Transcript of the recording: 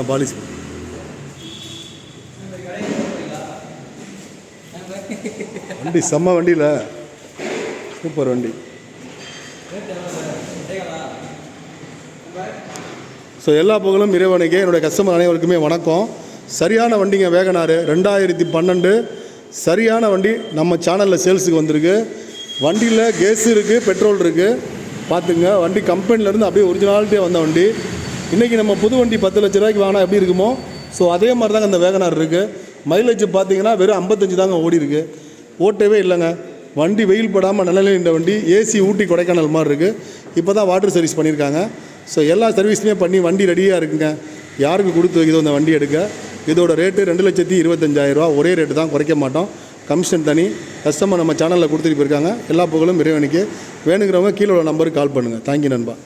Polish வண்டி செம்ம வண்டியில் சூப்பர் வண்டி. ஸோ எல்லா புகழும் இறைவனுக்கே. என்னுடைய கஸ்டமர் அனைவருக்குமே வணக்கம். சரியான வண்டிங்க வேகனார் 2012 சரியான வண்டி நம்ம சேனலில் சேல்ஸுக்கு வந்திருக்கு. வண்டியில் கேஸ் இருக்குது, பெட்ரோல் இருக்குது. பார்த்துங்க, வண்டி கம்பெனிலேருந்து அப்படியே ஒரிஜினாலிட்டியாக வந்த வண்டி. இன்றைக்கி நம்ம புது வண்டி 10 லட்ச ரூபாய்க்கு வாங்கினா எப்படி இருக்குமோ ஸோ அதே மாதிரி தாங்க அந்த வேகனார் இருக்குது. மைலேஜ் பார்த்தீங்கன்னா வெறும் 55 தாங்க ஓடி இருக்குது. ஓட்டவே இல்லைங்க. வண்டி வெயில் படாமல் நல்ல இந்த வண்டி. ஏசி ஊட்டி கொடைக்கானல் மாதிரி இருக்குது. இப்போ தான் வாட்டர் சர்வீஸ் பண்ணியிருக்காங்க. ஸோ எல்லா சர்வீஸுமே பண்ணி வண்டி ரெடியாக இருக்குங்க. யாருக்கு கொடுத்து வைக்கிதோ இந்த வண்டி எடுக்க. இதோட ரேட்டு 2,25,000 ஒரே ரேட்டு தான், குறைக்க மாட்டோம். கமிஷன் தனி. கஸ்டமர் நம்ம சேனலில் கொடுத்துட்டு போயிருக்காங்க. எல்லா புகழும் இறைவனுக்கு. வேணுங்கிறவங்க கீழே உள்ள நம்பருக்கு கால் பண்ணுங்கள். தேங்க்யூ நண்பா.